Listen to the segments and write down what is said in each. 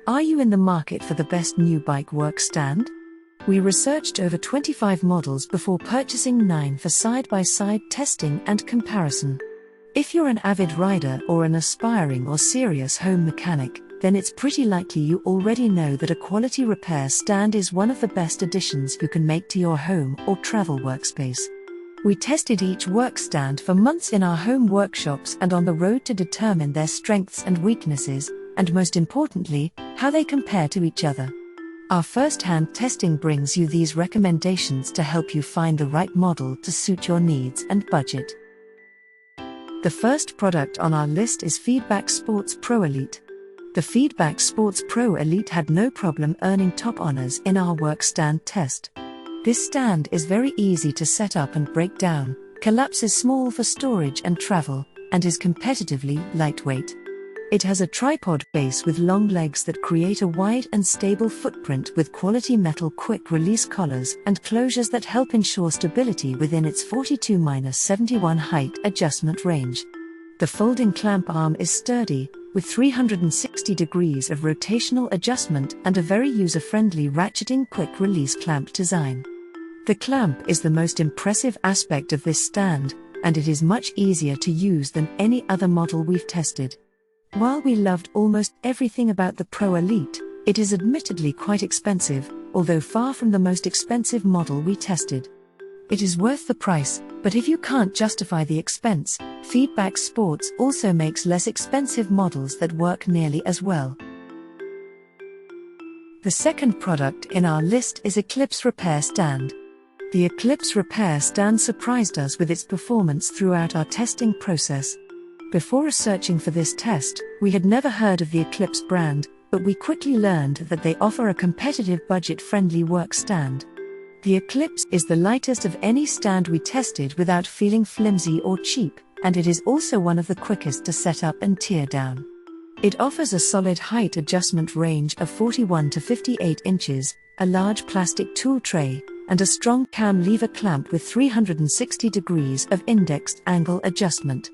Are you in the market for the best new bike work stand? We researched over 25 models before purchasing 9 for side-by-side testing and comparison. If you're an avid rider or an aspiring or serious home mechanic, then it's pretty likely you already know that a quality repair stand is one of the best additions you can make to your home or travel workspace. We tested each work stand for months in our home workshops and on the road to determine their strengths and weaknesses, and most importantly, how they compare to each other. Our first-hand testing brings you these recommendations to help you find the right model to suit your needs and budget. The first product on our list is Feedback Sports Pro Elite. The Feedback Sports Pro Elite had no problem earning top honors in our work stand test. This stand is very easy to set up and break down, collapses small for storage and travel, and is competitively lightweight. It has a tripod base with long legs that create a wide and stable footprint with quality metal quick-release collars and closures that help ensure stability within its 42-71 height adjustment range. The folding clamp arm is sturdy, with 360 degrees of rotational adjustment and a very user-friendly ratcheting quick-release clamp design. The clamp is the most impressive aspect of this stand, and it is much easier to use than any other model we've tested. While we loved almost everything about the Pro Elite, it is admittedly quite expensive, although far from the most expensive model we tested. It is worth the price, but if you can't justify the expense, Feedback Sports also makes less expensive models that work nearly as well. The second product in our list is Eclypse Repair Stand. The Eclypse Repair Stand surprised us with its performance throughout our testing process. Before researching for this test, we had never heard of the Eclypse brand, but we quickly learned that they offer a competitive budget-friendly work stand. The Eclypse is the lightest of any stand we tested without feeling flimsy or cheap, and it is also one of the quickest to set up and tear down. It offers a solid height adjustment range of 41 to 58 inches, a large plastic tool tray, and a strong cam lever clamp with 360 degrees of indexed angle adjustment.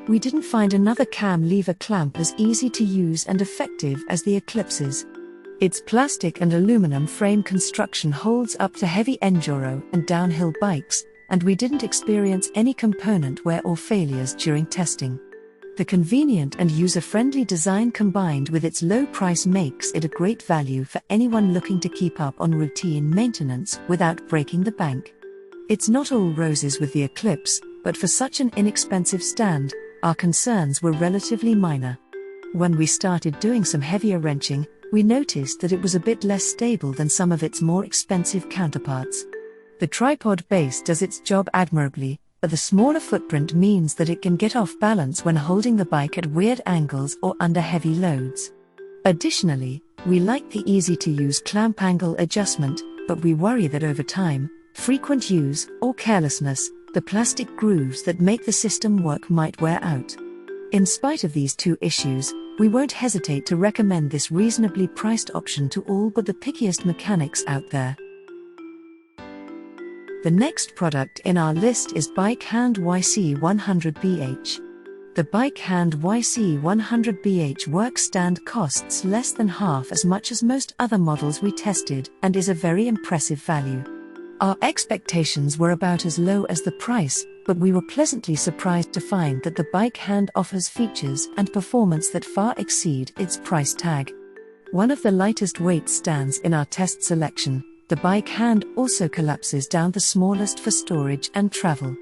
We didn't find another cam lever clamp as easy to use and effective as the Eclypse's. Its plastic and aluminum frame construction holds up to heavy enduro and downhill bikes, and we didn't experience any component wear or failures during testing. The convenient and user-friendly design combined with its low price makes it a great value for anyone looking to keep up on routine maintenance without breaking the bank. It's not all roses with the Eclypse, but for such an inexpensive stand, our concerns were relatively minor. When we started doing some heavier wrenching, we noticed that it was a bit less stable than some of its more expensive counterparts. The tripod base does its job admirably, but the smaller footprint means that it can get off balance when holding the bike at weird angles or under heavy loads. Additionally, we like the easy-to-use clamp angle adjustment, but we worry that over time, frequent use, or carelessness, the plastic grooves that make the system work might wear out. In spite of these two issues, we won't hesitate to recommend this reasonably priced option to all but the pickiest mechanics out there. The next product in our list is Bike Hand YC100BH. The Bike Hand YC100BH work stand costs less than half as much as most other models we tested and is a very impressive value. Our expectations were about as low as the price, but we were pleasantly surprised to find that the Bike Hand offers features and performance that far exceed its price tag. One of the lightest weight stands in our test selection, the Bike Hand also collapses down the smallest for storage and travel.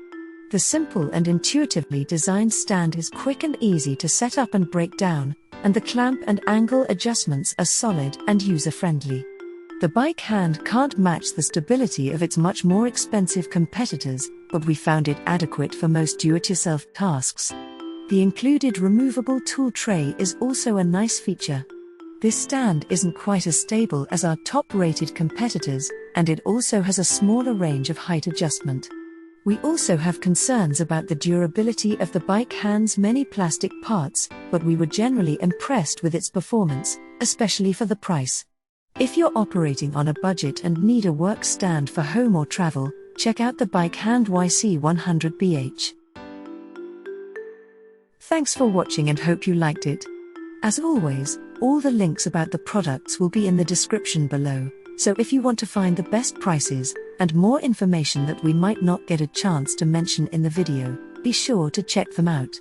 The simple and intuitively designed stand is quick and easy to set up and break down, and the clamp and angle adjustments are solid and user-friendly. The Bike Hand can't match the stability of its much more expensive competitors, but we found it adequate for most do-it-yourself tasks. The included removable tool tray is also a nice feature. This stand isn't quite as stable as our top-rated competitors, and it also has a smaller range of height adjustment. We also have concerns about the durability of the Bike Hand's many plastic parts, but we were generally impressed with its performance, especially for the price. If you're operating on a budget and need a work stand for home or travel, check out the Bike Hand YC100BH. Thanks for watching and hope you liked it. As always, All the links about the products will be in the description below, so if you want to find the best prices, and more information that we might not get a chance to mention in the video, be sure to check them out.